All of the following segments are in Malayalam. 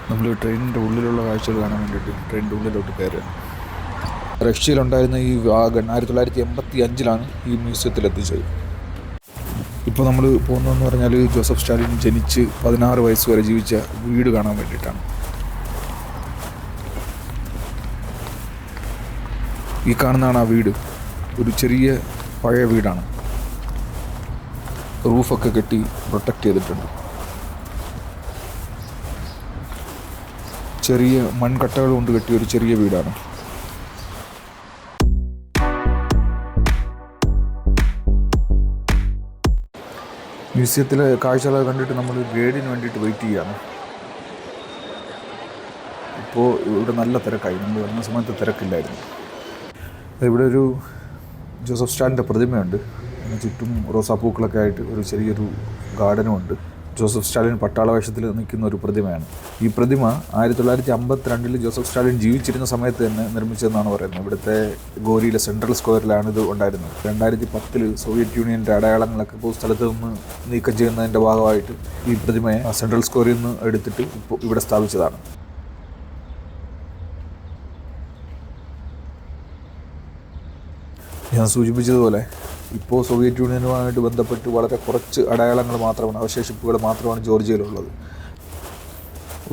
നമ്മൾ ട്രെയിനിൻ്റെ ഉള്ളിലുള്ള കാഴ്ചകൾ കാണാൻ വേണ്ടിയിട്ട് ട്രെയിനിൻ്റെ ഉള്ളിലോട്ട് കയറുക. റഷ്യയിലുണ്ടായിരുന്ന ഈ വാഗൺ 1985 ഈ മ്യൂസിയത്തിലെത്തിച്ചത്. ഇപ്പോൾ നമ്മൾ പോകുന്നതെന്ന് പറഞ്ഞാൽ ജോസഫ് സ്റ്റാലിൻ ജനിച്ച് 16 വയസ്സ് വരെ ജീവിച്ച വീട് കാണാൻ വേണ്ടിയിട്ടാണ്. ഈ കാണുന്നതാണ് ആ വീട്. ഒരു ചെറിയ പഴയ വീടാണ്. റൂഫൊക്കെ കെട്ടി പ്രൊട്ടക്റ്റ് ചെയ്തിട്ടുണ്ട്. ചെറിയ മൺകട്ടകൾ കൊണ്ട് കെട്ടിയ ഒരു ചെറിയ വീടാണ്. മ്യൂസിയത്തിലെ കാഴ്ചകൾ കണ്ടിട്ട് നമ്മൾ ഗൈഡിന് വേണ്ടിയിട്ട് വെയിറ്റ് ചെയ്യുകയാണ്. ഇപ്പോൾ ഇവിടെ നല്ല തിരക്കായി. നമ്മൾ വരുന്ന സമയത്ത് തിരക്കില്ലായിരുന്നു. ഇവിടെ ഒരു ജോസഫ് സ്റ്റാലിൻ്റെ പ്രതിമയുണ്ട്. ചുറ്റും റോസാപ്പൂക്കളൊക്കെ ആയിട്ട് ഒരു ചെറിയൊരു ഗാർഡനും ഉണ്ട്. ജോസഫ് സ്റ്റാലിൻ പട്ടാള വേഷത്തിൽ നിൽക്കുന്ന ഒരു പ്രതിമയാണ്. ഈ പ്രതിമ 1952 ജോസഫ് സ്റ്റാലിൻ ജീവിച്ചിരുന്ന സമയത്ത് തന്നെ നിർമ്മിച്ചതെന്നാണ് പറയുന്നത്. ഇവിടുത്തെ ഗോരിയിലെ സെൻട്രൽ സ്ക്വയറിലാണ് ഇത് ഉണ്ടായിരുന്നത്. 2010 സോവിയറ്റ് യൂണിയൻ്റെ അടയാളങ്ങളൊക്കെ ഇപ്പോൾ സ്ഥലത്ത് നിന്ന് നീക്കം ചെയ്യുന്നതിൻ്റെ ഭാഗമായിട്ട് ഈ പ്രതിമയെ സെൻട്രൽ സ്ക്വയറിൽ നിന്ന് എടുത്തിട്ട് ഇപ്പോൾ ഇവിടെ സ്ഥാപിച്ചതാണ്. ഞാൻ സൂചിപ്പിച്ചതുപോലെ ഇപ്പോൾ സോവിയറ്റ് യൂണിയനുമായിട്ട് ബന്ധപ്പെട്ട് വളരെ കുറച്ച് അടയാളങ്ങൾ മാത്രമാണ്, അവശേഷിപ്പുകൾ മാത്രമാണ് ജോർജിയയിലുള്ളത്.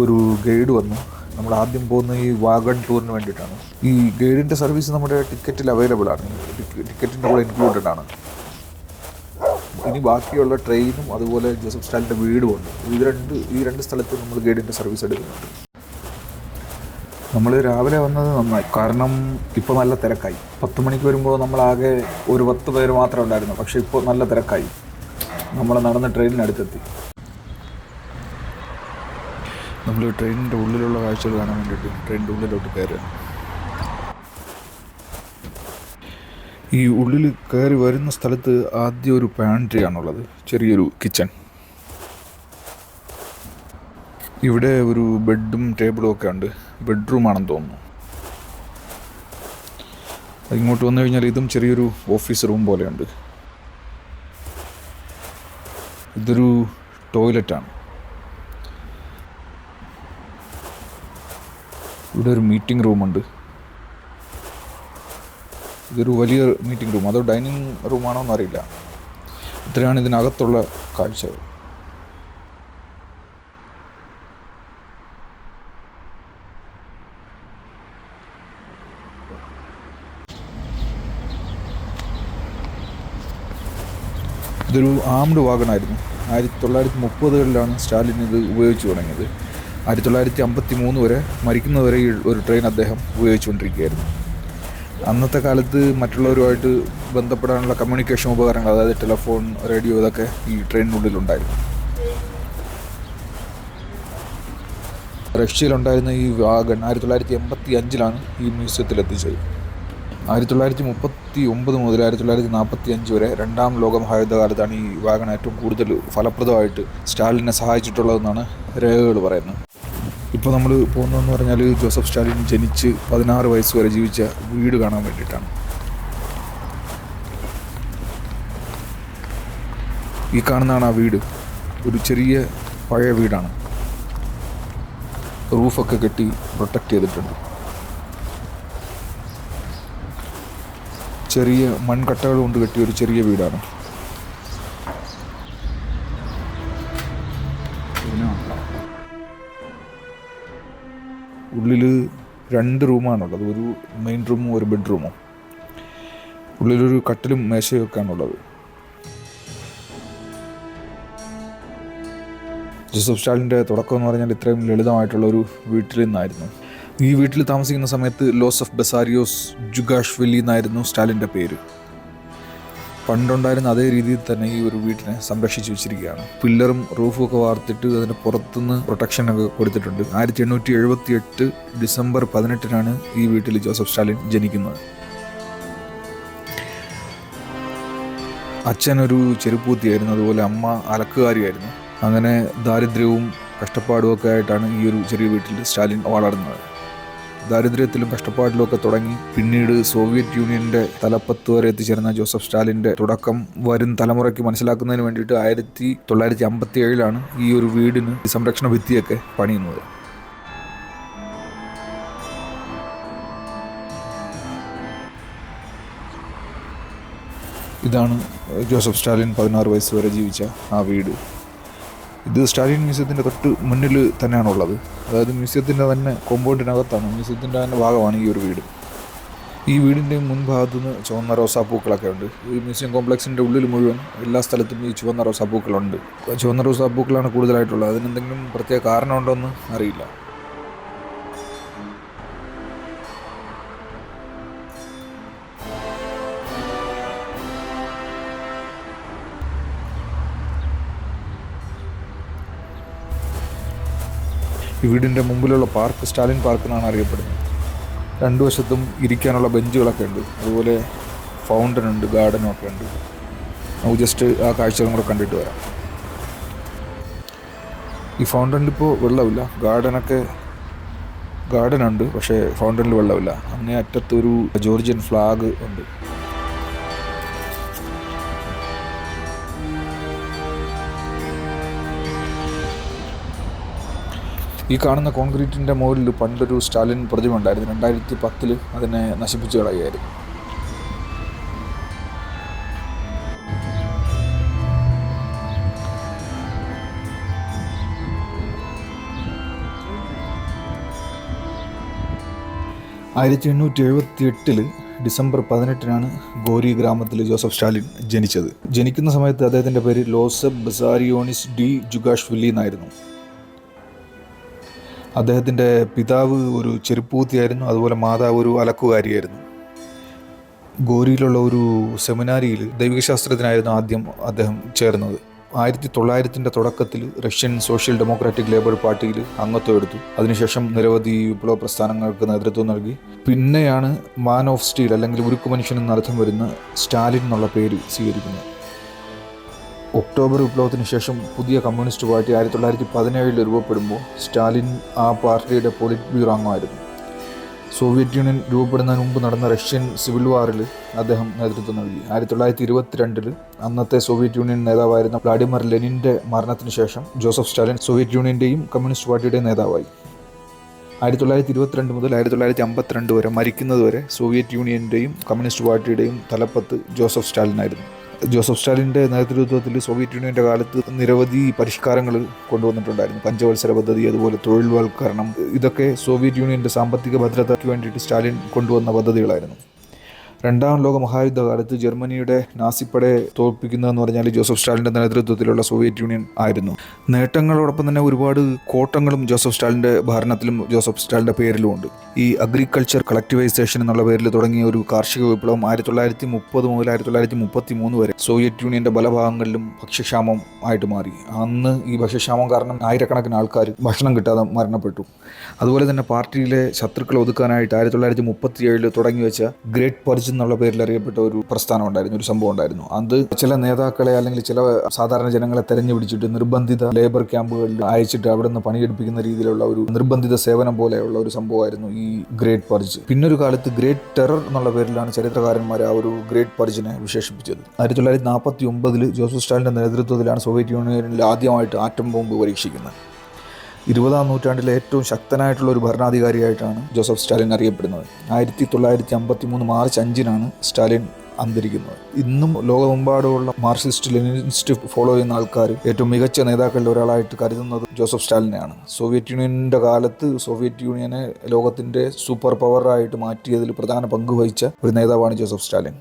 ഒരു ഗൈഡ് വന്നു. നമ്മൾ ആദ്യം പോകുന്ന ഈ വാഗൺ ടൂറിന് വേണ്ടിയിട്ടാണ്. ഈ ഗൈഡിൻ്റെ സർവീസ് നമ്മുടെ ടിക്കറ്റിൽ അവൈലബിൾ ആണ്. ടിക്കറ്റിൻ്റെ കൂടെ ഇൻക്ലൂഡഡ് ആണ്. ഇനി ബാക്കിയുള്ള ട്രെയിനും അതുപോലെ ജോസഫ് സ്റ്റാലിൻ്റെ വീടും ഉണ്ട്. ഈ രണ്ട് സ്ഥലത്ത് നമ്മൾ ഗൈഡിൻ്റെ സർവീസ് എടുക്കുന്നുണ്ട്. നമ്മൾ രാവിലെ വന്നത് നന്നായി, കാരണം ഇപ്പോൾ നല്ല തിരക്കായി. 10 മണിക്ക് വരുമ്പോൾ നമ്മളാകെ ഒരു 10 പേര് മാത്രമേ ഉണ്ടായിരുന്നു. പക്ഷേ ഇപ്പോൾ നല്ല തിരക്കായി. നമ്മൾ നടന്ന് ട്രെയിനിനടുത്തെത്തി. നമ്മൾ ട്രെയിനിൻ്റെ ഉള്ളിലുള്ള കാഴ്ചകൾ കാണാൻ വേണ്ടിയിട്ട് ട്രെയിനിൻ്റെ ഉള്ളിലോട്ട് കയറുക. ഈ ഉള്ളിൽ കയറി വരുന്ന സ്ഥലത്ത് ആദ്യം ഒരു പാൻട്രി ആണുള്ളത്, ചെറിയൊരു കിച്ചൺ. ഇവിടെ ഒരു ബെഡും ടേബിളും ഒക്കെ ഉണ്ട്. ബെഡ്റൂമാണെന്ന് തോന്നുന്നു. ഇങ്ങോട്ട് വന്നു കഴിഞ്ഞാൽ ഇതും ചെറിയൊരു ഓഫീസ് റൂം പോലെയുണ്ട്. ഇതൊരു ടോയ്ലറ്റാണ്. ഇവിടെ ഒരു മീറ്റിംഗ് റൂമുണ്ട്. ഇതൊരു വലിയ മീറ്റിംഗ് റൂം, അതോ ഡൈനിങ് റൂമാണോ എന്നറിയില്ല. ഇത്രയാണ് ഇതിനകത്തുള്ള കാഴ്ചകൾ. ഇതൊരു ആംഡ് വാഗണായിരുന്നു. 1930കളിലാണ് സ്റ്റാലിൻ ഇത് ഉപയോഗിച്ചു തുടങ്ങിയത്. 1953 വരെ മരിക്കുന്നതുവരെ ഒരു ട്രെയിൻ അദ്ദേഹം ഉപയോഗിച്ചുകൊണ്ടിരിക്കുകയായിരുന്നു. അന്നത്തെ കാലത്ത് മറ്റുള്ളവരുമായിട്ട് ബന്ധപ്പെടാനുള്ള കമ്മ്യൂണിക്കേഷൻ ഉപകരണങ്ങൾ, അതായത് ടെലിഫോൺ, റേഡിയോ, ഇതൊക്കെ ഈ ട്രെയിനിനുള്ളിലുണ്ടായിരുന്നു. റഷ്യയിലുണ്ടായിരുന്ന ഈ വാഗൺ 1985 ഈ മ്യൂസിയത്തിലെത്തിച്ചത്. 1939 മുതൽ 1945 വരെ 2ാം ലോക മഹായുദ്ധകാലത്താണ് ഈ വാഗൺ ഏറ്റവും കൂടുതൽ ഫലപ്രദമായിട്ട് സ്റ്റാലിനെ സഹായിച്ചിട്ടുള്ളതെന്നാണ് രേഖകൾ പറയുന്നത്. ഇപ്പോൾ നമ്മൾ പോകുന്നതെന്ന് പറഞ്ഞാൽ ജോസഫ് സ്റ്റാലിൻ ജനിച്ച് 16 വയസ്സ് വരെ ജീവിച്ച വീട് കാണാൻ വേണ്ടിയിട്ടാണ്. ഈ കാണുന്നതാണ് ആ വീട്. ഒരു ചെറിയ പഴയ വീടാണ്. റൂഫൊക്കെ കെട്ടി പ്രൊട്ടക്റ്റ് ചെയ്തിട്ടുണ്ട്. ചെറിയ മൺകട്ടകൾ കൊണ്ട് കെട്ടിയ ഒരു ചെറിയ വീടാണ്. ഉള്ളിൽ 2 റൂമാണുള്ളത്. ഒരു മെയിൻ റൂമും ഒരു ബെഡ്റൂമും. ഉള്ളിലൊരു കട്ടിലും മേശയൊക്കെ ആണുള്ളത്. ജോസഫ് സ്റ്റാലിൻ്റെ തുടക്കം എന്ന് പറഞ്ഞാൽ ഇത്രയും ലളിതമായിട്ടുള്ള ഒരു വീട്ടിൽ നിന്നായിരുന്നു. ഈ വീട്ടിൽ താമസിക്കുന്ന സമയത്ത് ലോസഫ് ബസാരിയോസ് ജുഗാഷ്വലി എന്നായിരുന്നു സ്റ്റാലിൻ്റെ പേര്. പണ്ടുണ്ടായിരുന്ന അതേ രീതിയിൽ തന്നെ ഈ ഒരു വീട്ടിനെ സംരക്ഷിച്ച് വെച്ചിരിക്കുകയാണ്. പില്ലറും റൂഫും ഒക്കെ വാർത്തിട്ട് അതിൻ്റെ പുറത്തുനിന്ന് പ്രൊട്ടക്ഷനൊക്കെ കൊടുത്തിട്ടുണ്ട്. 1878 ഡിസംബർ 18 ഈ വീട്ടിൽ ജോസഫ് സ്റ്റാലിൻ ജനിക്കുന്നത്. അച്ഛനൊരു ചെരുപ്പൂത്തിയായിരുന്നു, അതുപോലെ അമ്മ അലക്കുകാരിയായിരുന്നു. അങ്ങനെ ദാരിദ്ര്യവും കഷ്ടപ്പാടും ഒക്കെ ആയിട്ടാണ് ഈ ഒരു ചെറിയ വീട്ടിൽ സ്റ്റാലിൻ വളർന്നത്. ദാരിദ്ര്യത്തിലും കഷ്ടപ്പാടിലുമൊക്കെ തുടങ്ങി പിന്നീട് സോവിയറ്റ് യൂണിയൻ്റെ തലപ്പത്ത് വരെ എത്തിച്ചേർന്ന ജോസഫ് സ്റ്റാലിൻ്റെ തുടക്കം വരും തലമുറയ്ക്ക് മനസ്സിലാക്കുന്നതിന് വേണ്ടിയിട്ട് 1957 ഈ ഒരു വീടിന് സംരക്ഷണ ഭിത്തിയൊക്കെ പണിയുന്നത്. ഇതാണ് ജോസഫ് സ്റ്റാലിൻ 16 വയസ്സ് വരെ ജീവിച്ച ആ വീട്. ഇത് സ്റ്റാലിൻ മ്യൂസിയത്തിൻ്റെ തൊട്ട് മുന്നിൽ തന്നെയാണുള്ളത്. അതായത് മ്യൂസിയത്തിൻ്റെ തന്നെ കോമ്പൗണ്ടിനകത്താണ്, മ്യൂസിയത്തിൻ്റെ തന്നെ ഭാഗമാണ് ഈ ഒരു വീട്. ഈ വീടിൻ്റെ മുൻഭാഗത്തു നിന്ന് ചുവന്ന റോസാപ്പൂക്കളൊക്കെ ഉണ്ട്. ഈ മ്യൂസിയം കോംപ്ലക്സിൻ്റെ ഉള്ളിൽ മുഴുവൻ എല്ലാ സ്ഥലത്തും ഈ ചുവന്ന റോസാപ്പൂക്കളുണ്ട്. ചുവന്ന റോസാപ്പൂക്കളാണ് കൂടുതലായിട്ടുള്ളത്. അതിനെന്തെങ്കിലും പ്രത്യേക കാരണമുണ്ടോ എന്ന് അറിയില്ല. ഈ വീടിൻ്റെ മുമ്പിലുള്ള പാർക്ക് സ്റ്റാലിൻ പാർക്ക് എന്നാണ് അറിയപ്പെടുന്നത്. രണ്ടു വശത്തും ഇരിക്കാനുള്ള ബെഞ്ചുകളൊക്കെ ഉണ്ട്. അതുപോലെ ഫൗണ്ടൻ ഉണ്ട്, ഗാർഡനും ഒക്കെ ഉണ്ട്. നമുക്ക് ജസ്റ്റ് ആ കാഴ്ചകളും കൂടെ കണ്ടിട്ട് വരാം. ഈ ഫൗണ്ടനിൽ ഇപ്പോൾ വെള്ളമില്ല. ഗാർഡനുണ്ട്, പക്ഷേ ഫൗണ്ടനിൽ വെള്ളമില്ല. അങ്ങേ അറ്റത്തൊരു ജോർജിയൻ ഫ്ലാഗ് ഉണ്ട്. ഈ കാണുന്ന കോൺക്രീറ്റിൻ്റെ മുകളിൽ പണ്ടൊരു സ്റ്റാലിൻ പ്രതിമ ഉണ്ടായിരുന്നു. 2010 അതിനെ നശിപ്പിച്ചു കളയുകയായിരുന്നു. ഡിസംബർ 18 ഗോരി ഗ്രാമത്തിൽ ജോസഫ് സ്റ്റാലിൻ ജനിച്ചത്. ജനിക്കുന്ന സമയത്ത് അദ്ദേഹത്തിൻ്റെ പേര് ലോസബ് ബസാരിയോണിസ് ഡി ജുഗാഷ്വിലി എന്നായിരുന്നു. അദ്ദേഹത്തിൻ്റെ പിതാവ് ഒരു ചെരുപ്പൂത്തിയായിരുന്നു. അതുപോലെ മാതാവ് ഒരു അലക്കുകാരിയായിരുന്നു. ഗോരിയിലുള്ള ഒരു സെമിനാരിയിൽ ദൈവികശാസ്ത്രത്തിനായിരുന്നു ആദ്യം അദ്ദേഹം ചേർന്നത്. 1900 തുടക്കത്തിൽ റഷ്യൻ സോഷ്യൽ ഡെമോക്രാറ്റിക് ലേബർ പാർട്ടിയിൽ അംഗത്വം എടുത്തു. അതിനുശേഷം നിരവധി വിപ്ലവ പ്രസ്ഥാനങ്ങൾക്ക് നേതൃത്വം നൽകി. പിന്നെയാണ് മാൻ ഓഫ് സ്റ്റീൽ അല്ലെങ്കിൽ ഉരുക്കു മനുഷ്യൻ എന്നർത്ഥം വരുന്ന സ്റ്റാലിൻ എന്നുള്ള പേര് സ്വീകരിക്കുന്നത്. ഒക്ടോബർ വിപ്ലവത്തിന് ശേഷം പുതിയ കമ്മ്യൂണിസ്റ്റ് പാർട്ടി 1917 രൂപപ്പെടുമ്പോൾ സ്റ്റാലിൻ ആ പാർട്ടിയുടെ പോളിറ്റ് ബ്യൂറോ അംഗമായിരുന്നു. സോവിയറ്റ് യൂണിയൻ രൂപപ്പെടുന്നതിന് മുമ്പ് നടന്ന റഷ്യൻ സിവിൽ വാറിൽ അദ്ദേഹം നേതൃത്വം നൽകി. 1922 അന്നത്തെ സോവിയറ്റ് യൂണിയൻ നേതാവായിരുന്ന വ്ളാഡിമിർ ലെനിൻ്റെ മരണത്തിന് ശേഷം ജോസഫ് സ്റ്റാലിൻ സോവിയറ്റ് യൂണിയൻ്റെയും കമ്മ്യൂണിസ്റ്റ് പാർട്ടിയുടെയും നേതാവായി. 1922 മുതൽ 1952 വരെ മരിക്കുന്നതുവരെ സോവിയറ്റ് യൂണിയൻ്റെയും കമ്മ്യൂണിസ്റ്റ് പാർട്ടിയുടെയും തലപ്പത്ത് ജോസഫ് സ്റ്റാലിനായിരുന്നു. ജോസഫ് സ്റ്റാലിൻ്റെ നേതൃത്വത്തിൽ സോവിയറ്റ് യൂണിയൻ്റെ കാലത്ത് നിരവധി പരിഷ്കാരങ്ങൾ കൊണ്ടുവന്നിട്ടുണ്ടായിരുന്നു. പഞ്ചവത്സര പദ്ധതി, അതുപോലെ തൊഴിൽവൽക്കരണം, ഇതൊക്കെ സോവിയറ്റ് യൂണിയൻ്റെ സാമ്പത്തിക ഭദ്രതയ്ക്ക് വേണ്ടിയിട്ട് സ്റ്റാലിൻ കൊണ്ടുവന്ന പദ്ധതികളായിരുന്നു. രണ്ടാം ലോക മഹായുദ്ധകാലത്ത് ജർമ്മനിയുടെ നാസിപ്പടയെ തോൽപ്പിക്കുന്നതെന്ന് പറഞ്ഞാൽ ജോസഫ് സ്റ്റാലിൻ്റെ നേതൃത്വത്തിലുള്ള സോവിയറ്റ് യൂണിയൻ ആയിരുന്നു. നേട്ടങ്ങളോടൊപ്പം തന്നെ ഒരുപാട് കോട്ടങ്ങളും ജോസഫ് സ്റ്റാലിൻ്റെ ഭരണത്തിലും ജോസഫ് സ്റ്റാലിൻ്റെ പേരിലും ഉണ്ട്. ഈ അഗ്രികൾച്ചർ കളക്ടിവൈസേഷൻ എന്നുള്ള പേരിൽ തുടങ്ങിയ ഒരു കാർഷിക വിപ്ലവം 1930 മുതൽ 1933 വരെ സോവിയറ്റ് യൂണിയൻ്റെ പല ഭാഗങ്ങളിലും ഭക്ഷ്യക്ഷാമം ആയിട്ട് മാറി. അന്ന് ഈ ഭക്ഷ്യക്ഷാമം കാരണം ആയിരക്കണക്കിന് ആൾക്കാർ ഭക്ഷണം കിട്ടാതെ മരണപ്പെട്ടു. അതുപോലെ തന്നെ പാർട്ടിയിലെ ശത്രുക്കളെ ഒതുക്കാനായിട്ട് 1937 തുടങ്ങി വെച്ച ഗ്രേറ്റ് പർജ് എന്നുള്ള പേരിൽ അറിയപ്പെട്ട ഒരു പ്രസ്ഥാനം ഉണ്ടായിരുന്നു, ഒരു സംഭവം ഉണ്ടായിരുന്നു. അത് ചില നേതാക്കളെ അല്ലെങ്കിൽ ചില സാധാരണ ജനങ്ങളെ തെരഞ്ഞുപിടിച്ചിട്ട് നിർബന്ധിത ലേബർ ക്യാമ്പുകളിൽ അയച്ചിട്ട് അവിടെ നിന്ന് പണിയെടുപ്പിക്കുന്ന രീതിയിലുള്ള ഒരു നിർബന്ധിത സേവനം പോലെയുള്ള ഒരു സംഭവമായിരുന്നു ഈ ഗ്രേറ്റ് പർജ്. പിന്നൊരു കാലത്ത് ഗ്രേറ്റ് ടെറർ എന്നുള്ള പേരിലാണ് ചരിത്രകാരന്മാർ ആ ഒരു ഗ്രേറ്റ് പർജിനെ വിശേഷിപ്പിച്ചത്. 1949 ജോസഫ് സ്റ്റാലിൻ്റെ നേതൃത്വത്തിലാണ് സോവിയറ്റ് യൂണിയനിൽ ആദ്യമായിട്ട് ആറ്റം ബോംബ് പരീക്ഷിക്കുന്നത്. 20ാം നൂറ്റാണ്ടിലെ ഏറ്റവും ശക്തനായിട്ടുള്ള ഒരു ഭരണാധികാരിയായിട്ടാണ് ജോസഫ് സ്റ്റാലിൻ അറിയപ്പെടുന്നത്. 1953 മാർച്ച് 5 സ്റ്റാലിൻ അന്തരിക്കുന്നത്. ഇന്നും ലോകമെമ്പാടുമുള്ള മാർക്സിസ്റ്റ് ലെനിനിസ്റ്റ് ഫോളോ ചെയ്യുന്ന ആൾക്കാർ ഏറ്റവും മികച്ച നേതാക്കളിൽ ഒരാളായിട്ട് കരുതുന്നത് ജോസഫ് സ്റ്റാലിനെയാണ്. സോവിയറ്റ് യൂണിയൻ്റെ കാലത്ത് സോവിയറ്റ് യൂണിയനെ ലോകത്തിൻ്റെ സൂപ്പർ പവറായിട്ട് മാറ്റിയതിൽ പ്രധാന പങ്ക് വഹിച്ച ഒരു നേതാവാണ് ജോസഫ് സ്റ്റാലിൻ.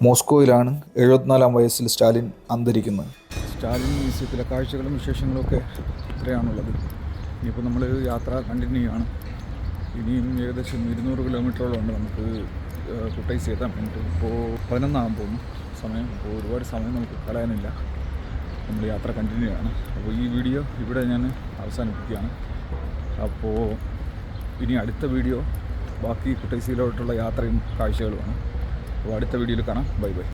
മോസ്കോയിലാണ് 74ാം വയസ്സിൽ സ്റ്റാലിൻ അന്തരിക്കുന്നത്. സ്റ്റാലിൻ മ്യൂസിയത്തിലെ കാഴ്ചകളും വിശേഷങ്ങളും ഒക്കെ ഇത്രയാണുള്ളത്. ഇനിയിപ്പോൾ നമ്മൾ യാത്ര കണ്ടിന്യൂ ചെയ്യാണ്. ഇനിയും ഏകദേശം 200 കിലോമീറ്ററോളം ഉണ്ട് നമുക്ക് കുട്ടൈസ് എത്താൻ വേണ്ടിയിട്ട്. ഇപ്പോൾ 11 പോകുന്നു സമയം. അപ്പോൾ ഒരുപാട് സമയം നമുക്ക് കളയാനില്ല. നമ്മൾ യാത്ര കണ്ടിന്യൂ ചെയ്യാണ്. അപ്പോൾ ഈ വീഡിയോ ഇവിടെ ഞാൻ അവസാനിപ്പിക്കുകയാണ്. അപ്പോൾ ഇനി അടുത്ത വീഡിയോ ബാക്കി കുട്ടൈസിലോട്ടുള്ള യാത്രയും കാഴ്ചകളുമാണ്. അപ്പോൾ അടുത്ത വീഡിയോയിൽ കാണാം. Bye bye.